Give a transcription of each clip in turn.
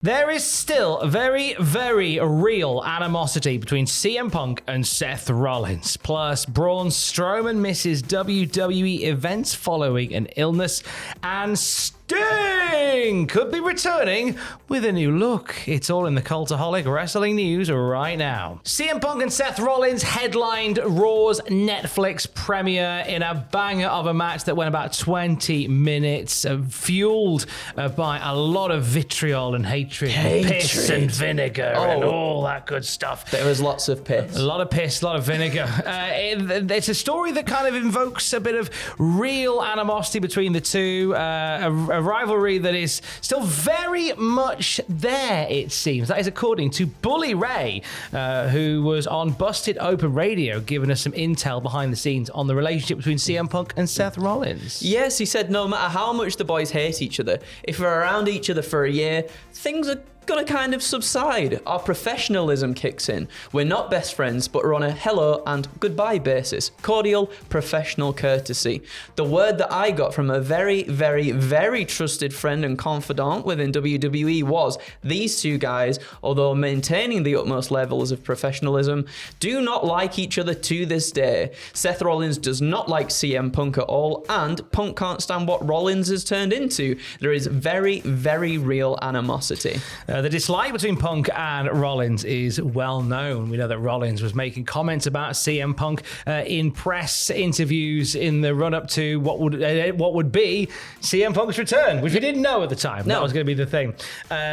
There is still very, very real animosity between CM Punk and Seth Rollins. Plus, Braun Strowman misses WWE events following an illness, and Sting could be returning with a new look. It's all in the Cultaholic Wrestling news right now. CM Punk and Seth Rollins headlined Raw's Netflix premiere in a banger of a match that went about 20 minutes, fueled by a lot of vitriol and hatred. Piss and vinegar and all that good stuff. There was lots of piss. A lot of piss, a lot of vinegar. It's a story that kind of invokes a bit of real animosity between the two, a rivalry that is still very much there, it seems. That is according to Bully Ray, who was on Busted Open Radio, giving us some intel behind the scenes on the relationship between CM Punk and Seth Rollins. Yes, he said no matter how much the boys hate each other, if we're around each other for a year, things are gonna kind of subside. Our professionalism kicks in. We're not best friends, but we're on a hello and goodbye basis. Cordial, professional courtesy. The word that I got from a very, very, very trusted friend and confidant within WWE was these two guys, although maintaining the utmost levels of professionalism, do not like each other to this day. Seth Rollins does not like CM Punk at all, and Punk can't stand what Rollins has turned into. There is very, very real animosity. The dislike between Punk and Rollins is well known. We know that Rollins was making comments about CM Punk in press interviews in the run-up to what would be CM Punk's return, which we didn't know at the time. No. That was going to be the thing.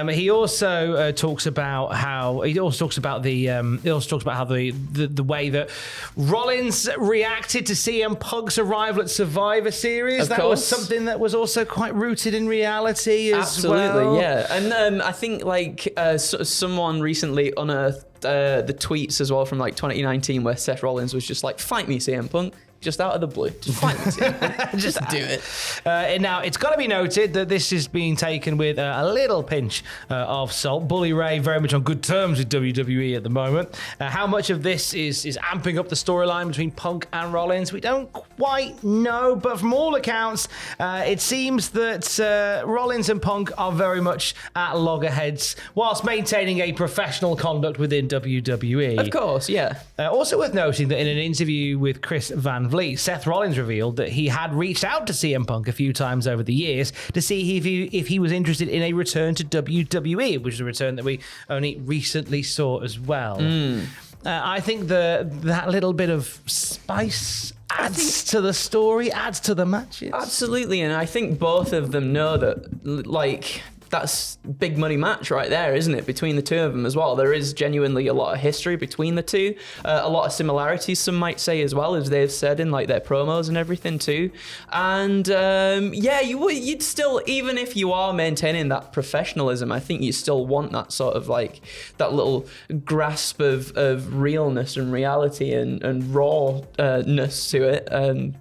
He also talks about how the way that Rollins reacted to CM Punk's arrival at Survivor Series. That was something that was also quite rooted in reality as well. Absolutely, yeah. And I think someone recently unearthed the tweets as well from 2019 where Seth Rollins was just like, fight me, CM Punk. Just out of the blue. Just fight me, CM Punk. Just do it. Now, it's got to be noted that this is being taken with a little pinch of salt. Bully Ray very much on good terms with WWE at the moment. How much of this is amping up the storyline between Punk and Rollins, we don't quite know, but from all accounts, it seems that Rollins and Punk are very much at loggerheads whilst maintaining a professional conduct within WWE. Of course, yeah. Also worth noting that in an interview with Chris Van Vliet, Seth Rollins revealed that he had reached out to CM Punk a few times over the years to see if he was interested in a return to WWE, which is a return that we only recently saw as well. I think that little bit of spice adds to the story, adds to the matches. Absolutely, and I think both of them know that, that's big money match right there, isn't it? Between the two of them as well. There is genuinely a lot of history between the two. A lot of similarities, some might say as well, as they've said in their promos and everything too. And you'd still, even if you are maintaining that professionalism, I think you still want that sort of that little grasp of realness and reality and rawness to it,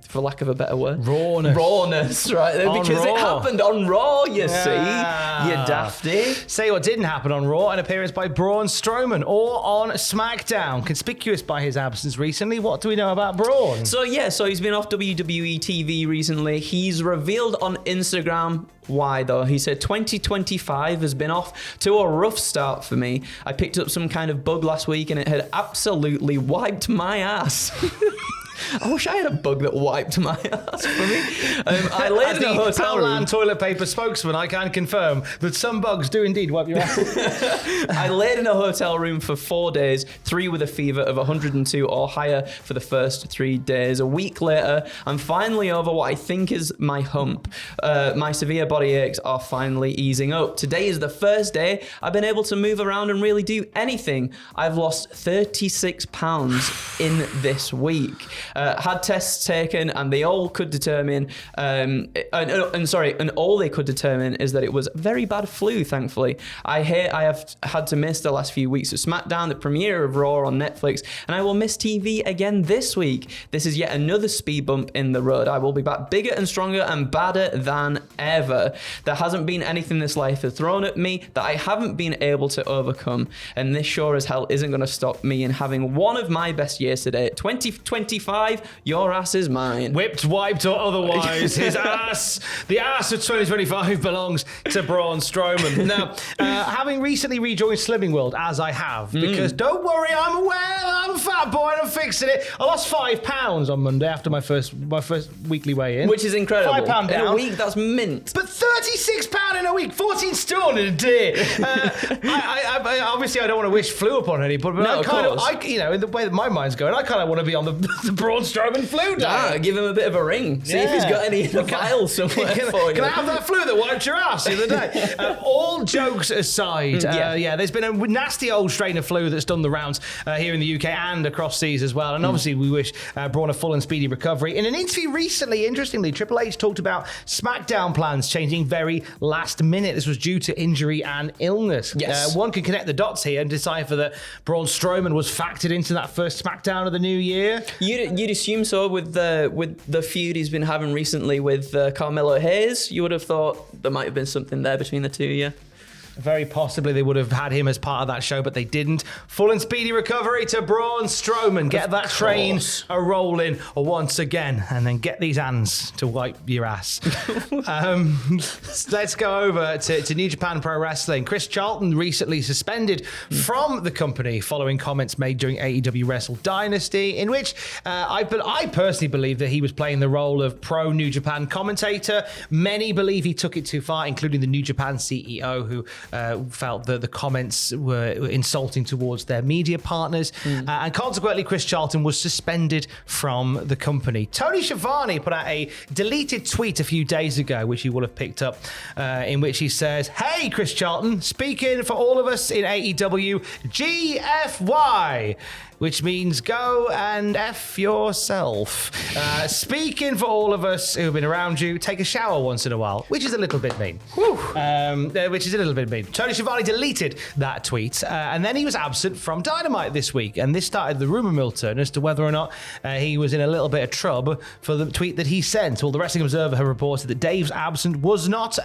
for lack of a better word. Rawness, right there, because it happened on Raw, you see. You dafty. Say what didn't happen on Raw, an appearance by Braun Strowman, or on SmackDown. Conspicuous by his absence recently. What do we know about Braun? So he's been off WWE TV recently. He's revealed on Instagram why, though. He said 2025 has been off to a rough start for me. I picked up some kind of bug last week and it had absolutely wiped my ass. I wish I had a bug that wiped my ass for me. I laid in a hotel room. Poundland toilet paper spokesman, I can confirm that some bugs do indeed wipe your ass. I laid in a hotel room for 4 days, 3 with a fever of 102 or higher for the first 3 days. A week later, I'm finally over what I think is my hump. My severe body aches are finally easing up. Today is the first day I've been able to move around and really do anything. I've lost 36 pounds in this week. Had tests taken, and they all could determine, and all they could determine is that it was very bad flu. Thankfully, I have had to miss the last few weeks of SmackDown, the premiere of Raw on Netflix, and I will miss TV again this week. This is yet another speed bump in the road. I will be back bigger and stronger and badder than ever. There hasn't been anything this life has thrown at me that I haven't been able to overcome, and this sure as hell isn't going to stop me in having one of my best years today. 2025 2025, your ass is mine. Whipped, wiped, or otherwise, his ass, the ass of 2025 belongs to Braun Strowman. Now, having recently rejoined Slimming World, as I have, because don't worry, I'm aware, I'm a fat boy and I'm fixing it. I lost 5 pounds on Monday after my first weekly weigh-in. Which is incredible. £5 down. In a week, that's mint. But £36 in a week, 14 stone in a day. I obviously, I don't want to wish flu upon anybody, but No, in the way that my mind's going, I kind of want to be on the Braun Strowman flu diet. Give him a bit of a ring. See if he's got any in the vial somewhere for you. Can I have that flu that wiped your ass the other day? All jokes aside, there's been a nasty old strain of flu that's done the rounds here in the UK and across seas as well. And obviously, we wish Braun a full and speedy recovery. In an interview recently, interestingly, Triple H talked about SmackDown plans changing very last minute. This was due to injury and illness. Yes. One can connect the dots here and decipher that Braun Strowman was factored into that first SmackDown of the new year. You'd assume so with the feud he's been having recently with Carmelo Hayes. You would have thought there might have been something there between the two, yeah. Very possibly they would have had him as part of that show, but they didn't. Full and speedy recovery to Braun Strowman. Get that train a-rolling once again, and then get these hands to wipe your ass. Let's go over to New Japan Pro Wrestling. Chris Charlton recently suspended from the company following comments made during AEW Wrestle Dynasty, in which I personally believe that he was playing the role of pro New Japan commentator. Many believe he took it too far, including the New Japan CEO, who felt that the comments were insulting towards their media partners. And consequently, Chris Charlton was suspended from the company. Tony Schiavone put out a deleted tweet a few days ago, which you will have picked up, in which he says, "Hey, Chris Charlton, speaking for all of us in AEW, GFY." Which means go and F yourself. Speaking for all of us who've been around you, take a shower once in a while, which is a little bit mean. Tony Schiavone deleted that tweet, and then he was absent from Dynamite this week, and this started the rumour mill turn as to whether or not he was in a little bit of trouble for the tweet that he sent. Well, the Wrestling Observer had reported that Tony's absence was not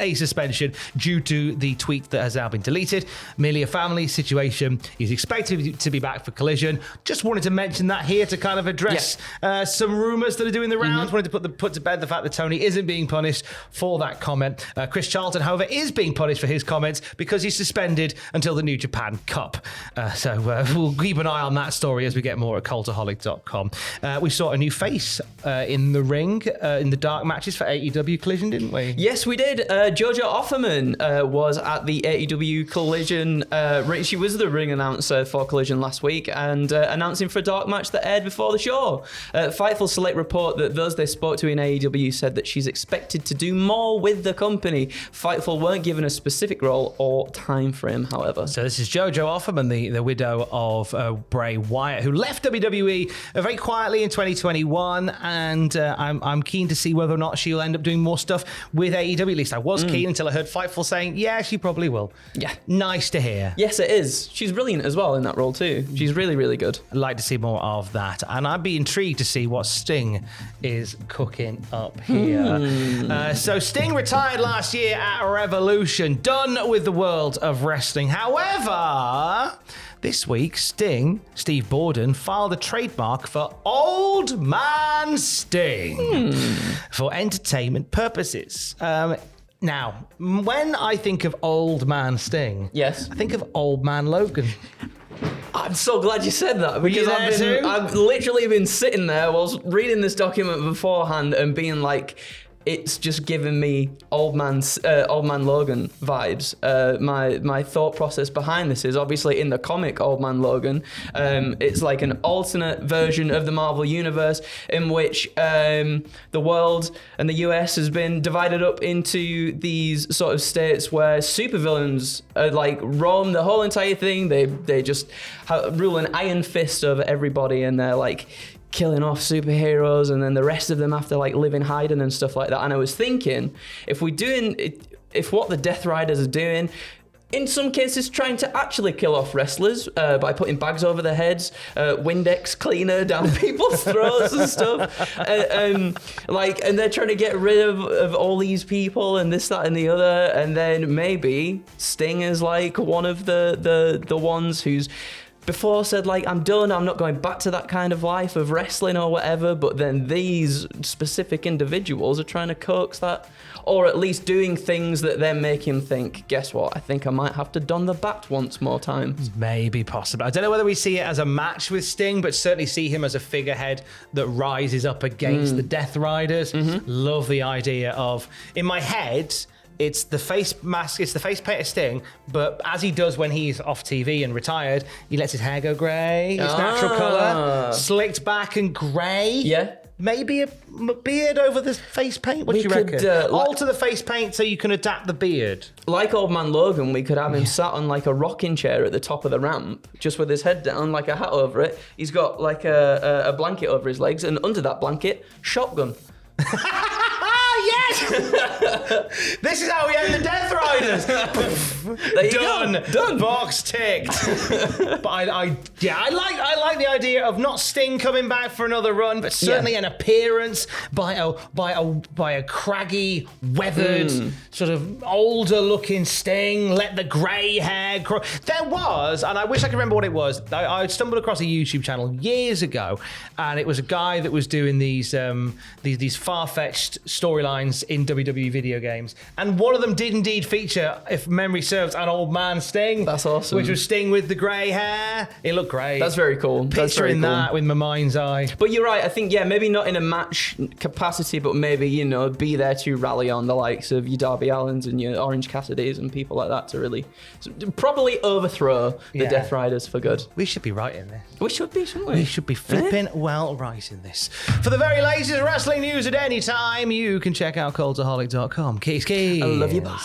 a suspension due to the tweet that has now been deleted, merely a family situation. He's expected to be back for Collision. Just wanted to mention that here to kind of address some rumours that are doing the rounds. Wanted to put to bed the fact that Tony isn't being punished for that comment. Chris Charlton, however, is being punished for his comments because he's suspended until the New Japan Cup. So we'll keep an eye on that story as we get more at cultaholic.com. We saw a new face in the ring in the dark matches for AEW Collision, didn't we? Yes, we did. Jojo Offerman was at the AEW Collision. She was the ring announcer for Collision last week and announcing for a dark match that aired before the show. Fightful Select report that those they spoke to in AEW said that she's expected to do more with the company. Fightful weren't given a specific role or time frame, however. So this is Jojo Offerman, the widow of Bray Wyatt, who left WWE very quietly in 2021, and I'm keen to see whether or not she'll end up doing more stuff with AEW. At least I was keen until I heard Fightful saying, yeah, she probably will. Yeah. Nice to hear. Yes, it is. She's brilliant as well in that role too. She's really, really good. I'd like to see more of that, and I'd be intrigued to see what Sting is cooking up here. So Sting retired last year at Revolution, done with the world of wrestling. However, this week, Steve Borden, filed a trademark for Old Man Sting for entertainment purposes. Now, when I think of Old Man Sting, yes, I think of Old Man Logan. I'm so glad you said that because I've literally been sitting there whilst reading this document beforehand and being like, it's just giving me Old Man Logan vibes. My thought process behind this is obviously in the comic Old Man Logan, it's like an alternate version of the Marvel Universe in which the world and the US has been divided up into these sort of states where supervillains like roam the whole entire thing. They just rule an iron fist over everybody, and they're like killing off superheroes, and then the rest of them have to like live in hiding and stuff like that. And I was thinking, if what the Death Riders are doing, in some cases trying to actually kill off wrestlers by putting bags over their heads, Windex cleaner down people's throats and stuff, and they're trying to get rid of all these people and this, that, and the other, and then maybe Sting is like one of the ones who's before said, like, I'm done, I'm not going back to that kind of life of wrestling or whatever, but then these specific individuals are trying to coax that, or at least doing things that then make him think, guess what, I think I might have to don the bat once more times. Maybe possible. I don't know whether we see it as a match with Sting, but certainly see him as a figurehead that rises up against the Death Riders. Love the idea of, in my head, it's the face mask, it's the face paint of Sting, but as he does when he's off TV and retired, he lets his hair go grey, his natural colour, slicked back and grey. Yeah. Maybe a beard over the face paint? What do you reckon? Alter the face paint so you can adapt the beard. Like Old Man Logan, we could have him sat on like a rocking chair at the top of the ramp, just with his head down, like a hat over it. He's got like a blanket over his legs, and under that blanket, shotgun. Yes! This is how we end the Death Riders. There you Done. go. Done. Box ticked. But I like the idea of not Sting coming back for another run, but certainly an appearance by a craggy, weathered, sort of older looking Sting. Let the grey hair grow. There was, and I wish I could remember what it was. I stumbled across a YouTube channel years ago, and it was a guy that was doing these far-fetched storylines in WWE video games, and one of them did indeed feature, if memory serves, an old man Sting. That's awesome. Which was Sting with the grey hair. It looked great. That's very cool. Picturing that with my mind's eye. But you're right. I think, maybe not in a match capacity, but maybe, be there to rally on the likes of your Darby Allins and your Orange Cassidys and people like that to really probably overthrow the Death Riders for good. We should be writing this. We should be, shouldn't we? We should be flipping well writing this. For the very latest wrestling news at any time, you can check out Cultaholic.com. Keys. I love you, bye.